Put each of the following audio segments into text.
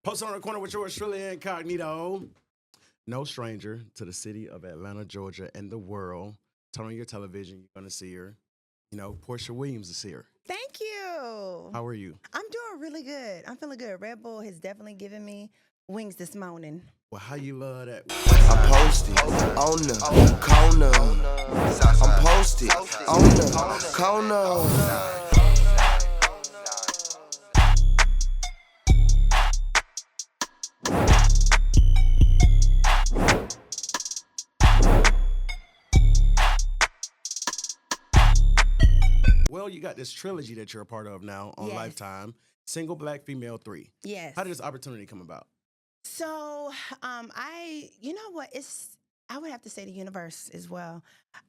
Post on the corner with yours truly incognito. No stranger to the city of Atlanta, Georgia, and the world. Turn on your television, you're gonna see her. You know, Porsha Williams is here. Thank you. How are you? I'm doing really good. I'm feeling good. Red Bull has definitely given me wings this morning. Well, how you love that? I'm posted on the corner. I'm posted on the corner. Well, you got this trilogy that you're a part of now on Yes. Lifetime. Single Black Female 3. Yes. How did this opportunity come about? So, you know what? I would have to say the universe as well.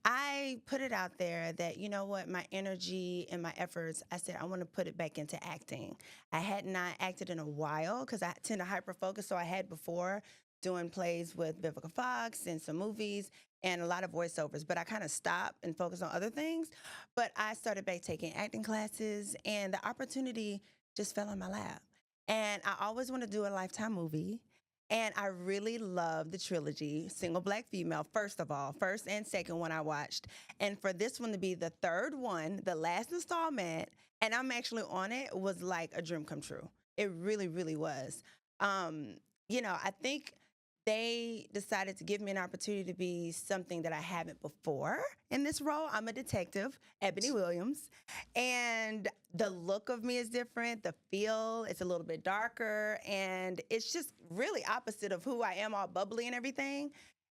I put it out there that, you know what, my energy and my efforts, I said, I want to put it back into acting. I had not acted in a while because I tend to hyper-focus. So I had before doing plays with Vivica Fox and some movies and a lot of voiceovers, but I kind of stopped and focused on other things. But I started back taking acting classes and the opportunity just fell in my lap. And I always want to do a Lifetime movie. And I really love the trilogy, Single Black Female, first of all, first and second one I watched. And for this one to be the third one, the last installment, and I'm actually on it, was like a dream come true. It really, really was. I think they decided to give me an opportunity to be something that I haven't before in this role. I'm a detective, Ebony Williams, and the look of me is different. The feel, it's a little bit darker, and it's just really opposite of who I am, all bubbly and everything.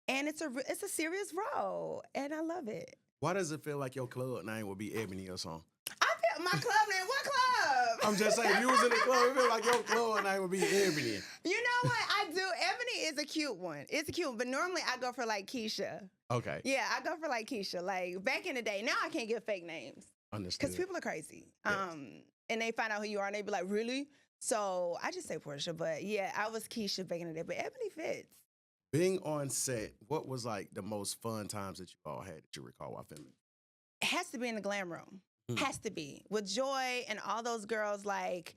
And it's a serious role, and I love it. Why does it feel like your club name would be Ebony or something? I feel my club name. What club? I'm just saying, if you was in the club, it feel like your club name would be Ebony. You know what I do? Ebony is a cute one. It's a cute one, but normally I go for like Keisha. Okay. Yeah, I go for like Keisha. Like back in the day. Now I can't give fake names Understood. because people are crazy. Yes. And they find out who you are and they be like, really? So I just say Porsha, but yeah, I was Keisha back in the day. But Ebony fits. Being on set, what was like the most fun times that you all had that you recall while filming? It has to be in the glam room. Has to be with Joy and all those girls. Like,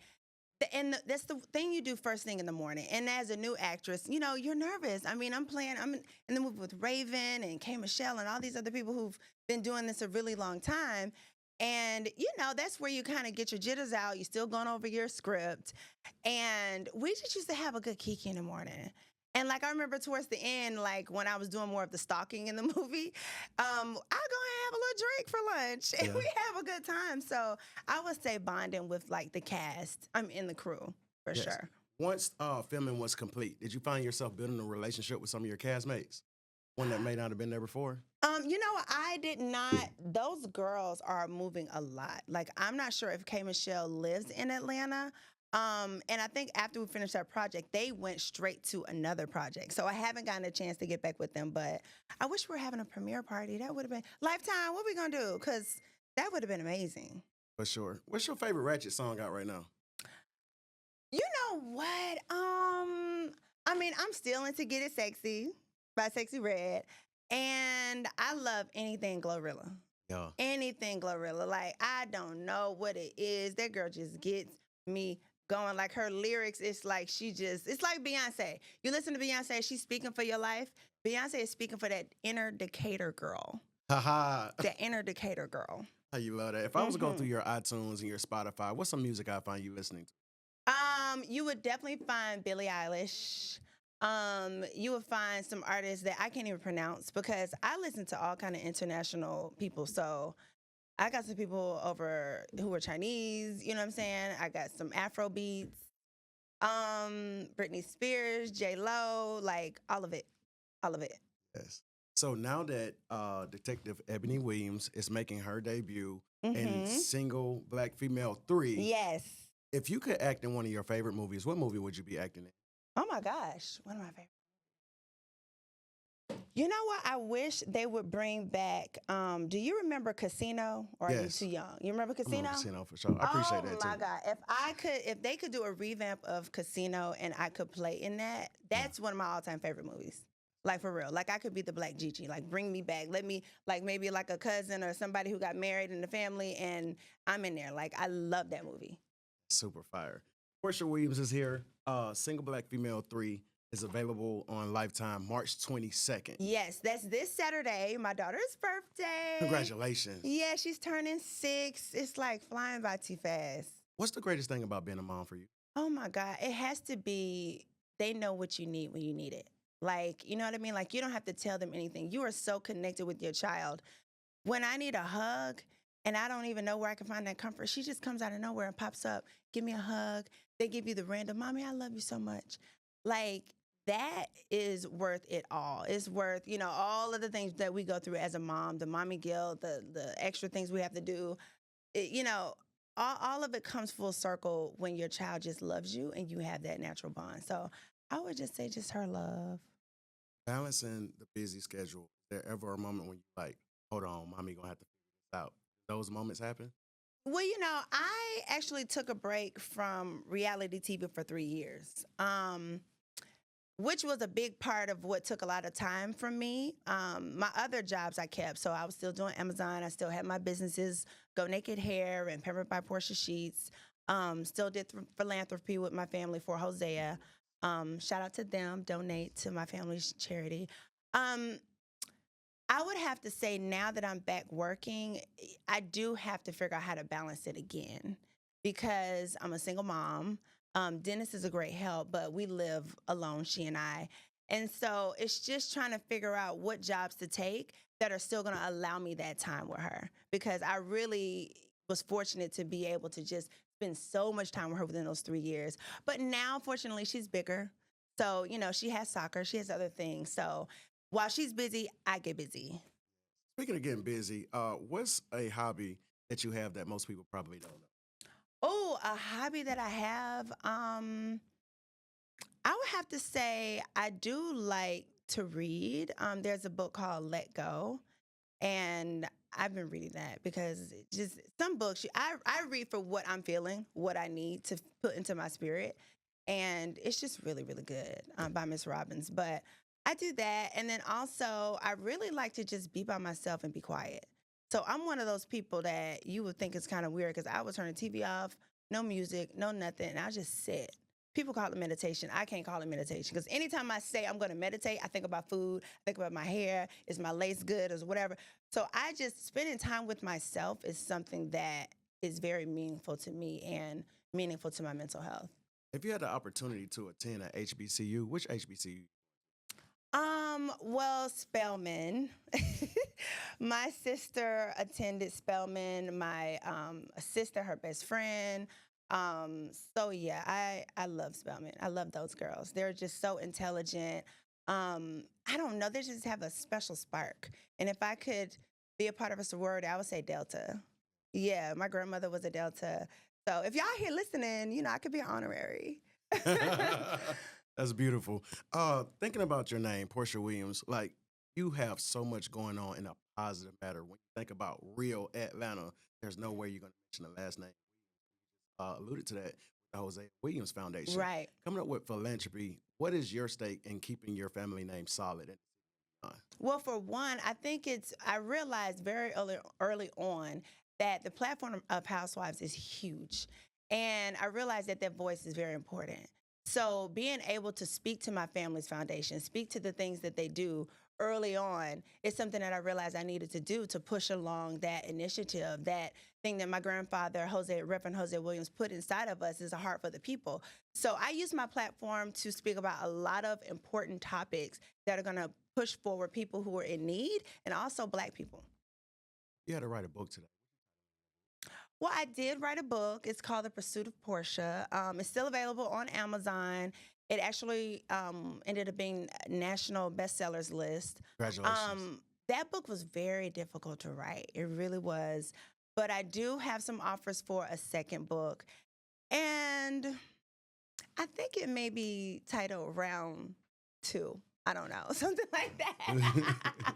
that's the thing you do first thing in the morning. And as a new actress, you know, you're nervous. I mean, I'm in the movie with Raven and K. Michelle and all these other people who've been doing this a really long time. And, you know, that's where you kind of get your jitters out. You're still going over your script. And we just used to have a good kiki in the morning. And like I remember towards the end, like when I was doing more of the stalking in the movie, I go and have a little drink for lunch, and we have a good time. So I would say bonding with like the cast, I'm in the crew for sure. Once filming was complete, did you find yourself building a relationship with some of your castmates? One that may not have been there before? You know, I did not. Those girls are moving a lot. Like I'm not sure if K. Michelle lives in Atlanta. And I think after we finished that project, they went straight to another project. So I haven't gotten a chance to get back with them, but I wish we were having a premiere party. That would have been Lifetime. What are we going to do? Because that would have been amazing. For sure. What's your favorite Ratchet song out right now? You know what? I mean, I'm still into Get It Sexy by Sexy Red. And I love anything Glorilla. Yeah. Anything Glorilla. Like, I don't know what it is. That girl just gets me going. Like her lyrics, it's like it's like Beyonce. You listen to Beyonce, she's speaking for your life. Beyonce is speaking for that inner Decatur girl. Haha. The inner Decatur girl. How you love that. If I was to go through your iTunes and your Spotify, what's some music I find you listening to? You would definitely find Billie Eilish. You would find some artists that I can't even pronounce because I listen to all kind of international people. So I got some people over who are Chinese, you know what I'm saying? I got some Afro beats, Britney Spears, J-Lo, like all of it. Yes. So now that Detective Ebony Williams is making her debut in Single Black Female 3. Yes. If you could act in one of your favorite movies, what movie would you be acting in? Oh my gosh, one of my favorites. You know what? I wish they would bring back. Do you remember Casino? Or are you too young? You remember Casino? Casino for sure. I appreciate that too. Oh my God! If they could do a revamp of Casino and I could play in that, that's one of my all-time favorite movies. Like for real. Like I could be the Black Gigi. Like bring me back. Let me like maybe like a cousin or somebody who got married in the family, and I'm in there. Like I love that movie. Super fire. Porsha Williams is here. Single Black Female 3 is available on Lifetime March 22nd. Yes, that's this Saturday, my daughter's birthday. Congratulations. Yeah, she's turning 6. It's like flying by too fast. What's the greatest thing about being a mom for you? Oh my God, it has to be they know what you need when you need it. Like, you know what I mean? Like, you don't have to tell them anything. You are so connected with your child. When I need a hug and I don't even know where I can find that comfort, she just comes out of nowhere and pops up, give me a hug. They give you the random, Mommy, I love you so much. Like, that is worth it all. It's worth, you know, all of the things that we go through as a mom, the mommy guilt, the extra things we have to do. You know, all of it comes full circle when your child just loves you and you have that natural bond. So I would just say just her love. Balancing the busy schedule, is there ever a moment when you're like, hold on, mommy gonna have to figure this out? Those moments happen? Well, you know, I actually took a break from reality TV for 3 years, which was a big part of what took a lot of time from me. My other jobs I kept, so I was still doing Amazon. I still had my businesses, Go Naked Hair and Pampered by Porsha Sheets. Still did philanthropy with my family for Hosea. Shout out to them, donate to my family's charity. I would have to say now that I'm back working, I do have to figure out how to balance it again because I'm a single mom. Dennis is a great help, but we live alone, she and I. And so it's just trying to figure out what jobs to take that are still going to allow me that time with her because I really was fortunate to be able to just spend so much time with her within those 3 years. But now, fortunately, she's bigger. So, you know, she has soccer, she has other things. So while she's busy, I get busy. Speaking of getting busy, what's a hobby that you have that most people probably don't know? Oh, a hobby that I have. I would have to say I do like to read. There's a book called Let Go, and I've been reading that because it just some books I read for what I'm feeling, what I need to put into my spirit, and it's just really, really good by Miss Robbins. But I do that, and then also I really like to just be by myself and be quiet. So I'm one of those people that you would think is kind of weird because I would turn the TV off, no music, no nothing, and I just sit. People call it meditation. I can't call it meditation because anytime I say I'm going to meditate, I think about food, I think about my hair, is my lace good, or whatever. So I just spending time with myself is something that is very meaningful to me and meaningful to my mental health. If you had the opportunity to attend a HBCU, which HBCU? Well, Spelman. My sister attended Spelman. My sister, her best friend. So yeah, I love Spelman. I love those girls. They're just so intelligent. I don't know. They just have a special spark. And if I could be a part of a sorority, I would say Delta. Yeah, my grandmother was a Delta. So if y'all here listening, you know, I could be an honorary. That's beautiful. Thinking about your name, Porsha Williams, like you have so much going on in a positive matter. When you think about Real Atlanta, there's no way you're going to mention the last name. Alluded to that, the Hosea Williams Foundation. Right. Coming up with philanthropy, what is your stake in keeping your family name solid? Well, for one, I realized very early on that the platform of Housewives is huge. And I realized that their voice is very important. So being able to speak to my family's foundation, speak to the things that they do early on is something that I realized I needed to do to push along that initiative, that thing that my grandfather, Reverend Hosea Williams, put inside of us is a heart for the people. So I use my platform to speak about a lot of important topics that are going to push forward people who are in need and also Black people. You had to write a book today. Well, I did write a book. It's called The Pursuit of Porsha. It's still available on Amazon. It actually ended up being national bestsellers list. Congratulations. That book was very difficult to write. It really was. But I do have some offers for a second book. And I think it may be titled Round 2. I don't know. Something like that.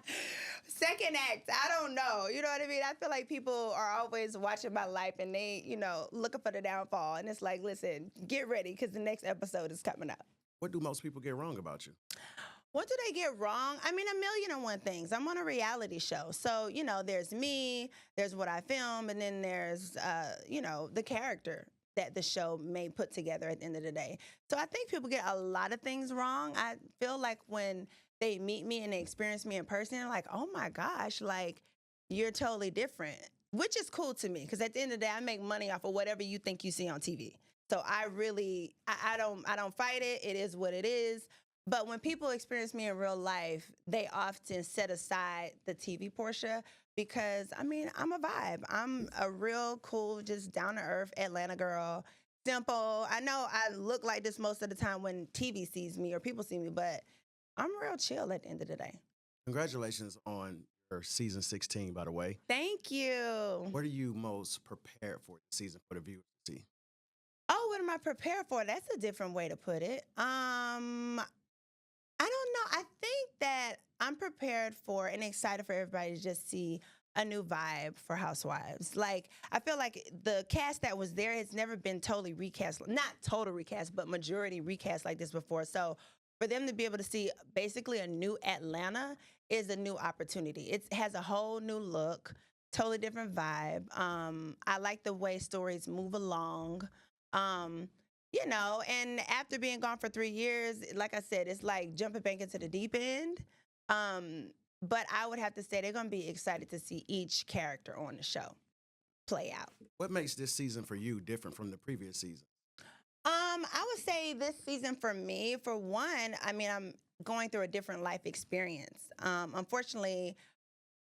Second act. I don't know. You know what I mean? I feel like people are always watching my life and they, you know, looking for the downfall. And it's like, listen, get ready because the next episode is coming up. What do most people get wrong about you? What do they get wrong? I mean, 1,000,001 things. I'm on a reality show. So, you know, there's me, there's what I film, and then there's, you know, the character that the show may put together at the end of the day. So I think people get a lot of things wrong. I feel like when they meet me and they experience me in person, they're like, oh my gosh, like you're totally different, which is cool to me because at the end of the day, I make money off of whatever you think you see on TV. So I don't fight it. It is what it is. But when people experience me in real life, they often set aside the TV Porsha because, I mean, I'm a vibe. I'm a real cool, just down-to-earth Atlanta girl. Simple. I know I look like this most of the time when TV sees me or people see me, but I'm real chill at the end of the day. Congratulations on your season 16, by the way. Thank you. What are you most prepared for this season for the viewers to see? Oh, what am I prepared for? That's a different way to put it. I don't know. I think that I'm prepared for and excited for everybody to just see a new vibe for Housewives. Like, I feel like the cast that was there has never been totally recast, not total recast, but majority recast like this before. So for them to be able to see basically a new Atlanta is a new opportunity. It has a whole new look, totally different vibe. I like the way stories move along. You know, and after being gone for 3 years, like I said, it's like jumping back into the deep end. But I would have to say they're going to be excited to see each character on the show play out. What makes this season for you different from the previous season? I would say this season for me, for one, I mean, I'm going through a different life experience. Unfortunately,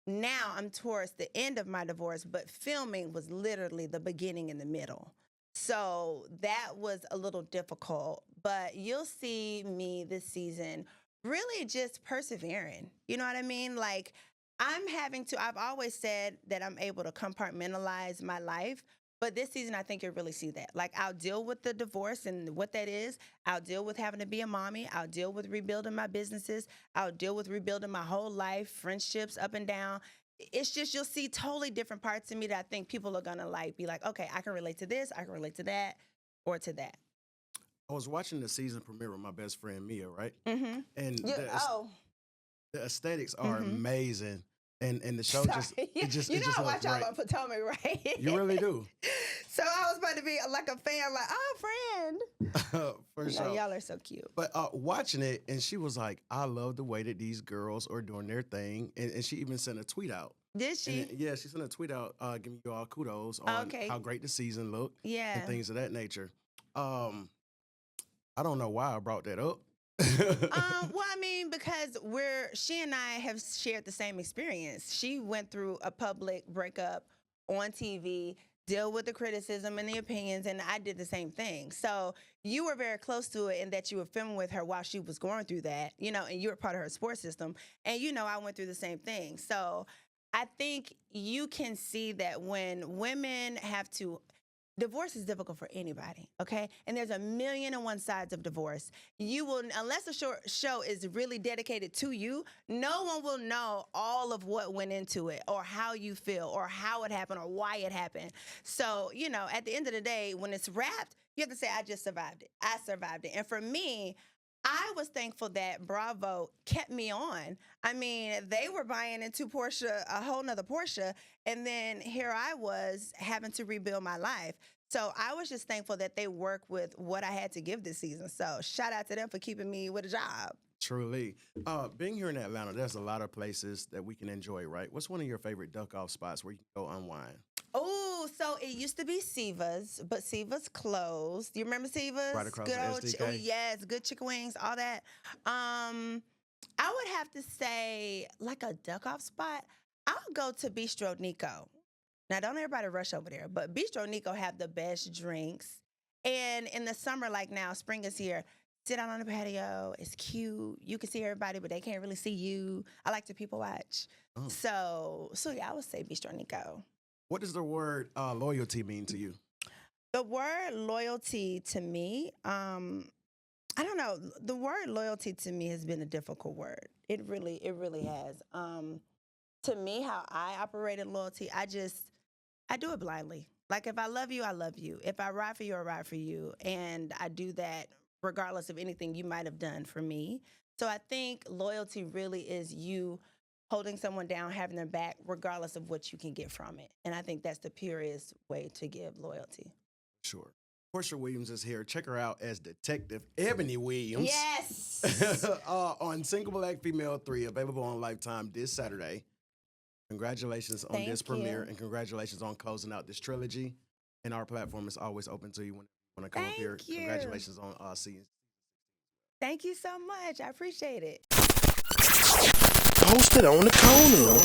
now I'm towards the end of my divorce, but filming was literally the beginning and the middle. So that was a little difficult, but you'll see me this season really just persevering. You know what I mean? Like I've always said that I'm able to compartmentalize my life, but this season I think you'll really see that. Like I'll deal with the divorce and what that is. I'll deal with having to be a mommy. I'll deal with rebuilding my businesses. I'll deal with rebuilding my whole life, friendships up and down. It's just you'll see totally different parts of me that I think people are gonna like be like, okay, I can relate to this, I can relate to that, or to that. I was watching the season premiere with my best friend Mia, right? Mm-hmm. And the aesthetics are Mhm. amazing, and the show Sorry. just it just you it know just I watch looks y'all right. on Potomac, right? You really do. So I was about to be like a fan, like, oh, friend. For No, sure. y'all are so cute. But watching it, and she was like, I love the way that these girls are doing their thing. And she even sent a tweet out. Did she? And, yeah, she sent a tweet out giving you all kudos on Okay. how great the season looked Yeah. and things of that nature. I don't know why I brought that up. Well, I mean, because she and I have shared the same experience. She went through a public breakup on TV, deal with the criticism and the opinions, and I did the same thing. So you were very close to it in that you were filming with her while she was going through that, you know, and you were part of her support system. And, you know, I went through the same thing. So I think you can see that when women have to, divorce is difficult for anybody, okay? And there's 1,000,001 sides of divorce. You will, unless the show is really dedicated to you, no one will know all of what went into it or how you feel or how it happened or why it happened. So, you know, at the end of the day, when it's wrapped, you have to say, I just survived it. I survived it. And for me, I was thankful that Bravo kept me on. I mean, they were buying into Porsha, a whole nother Porsha, and then here I was having to rebuild my life. So I was just thankful that they worked with what I had to give this season. So shout out to them for keeping me with a job. Truly. Being here in Atlanta, there's a lot of places that we can enjoy, right? What's one of your favorite duck-off spots where you can go unwind? Oh, so it used to be Siva's, but Siva's closed. Do you remember Siva's? Right across Good the old SDK? oh, yes, good chicken wings, all that. I would have to say, like a duck-off spot, I'll go to Bistro Nico. Now, don't everybody rush over there, but Bistro Nico have the best drinks. And in the summer, like now, spring is here, sit out on the patio. It's cute. You can see everybody, but they can't really see you. I like to people watch. Oh. So yeah, I would say Bistro Nico. What does the word loyalty mean to you? The word loyalty to me, I don't know. The word loyalty to me has been a difficult word. It really has. To me, how I operate in loyalty, I do it blindly. Like if I love you, I love you. If I ride for you, I ride for you. And I do that regardless of anything you might have done for me. So I think loyalty really is you holding someone down, having their back, regardless of what you can get from it. And I think that's the purest way to give loyalty. Sure. Porsha Williams is here. Check her out as Detective Ebony Williams. Yes. On Single Black Female 3, available on Lifetime this Saturday. Congratulations on this premiere, and congratulations on closing out this trilogy. And our platform is always open to you when you want to come up here. Thank you. Congratulations on season. Thank you so much. I appreciate it. Posted on the corner.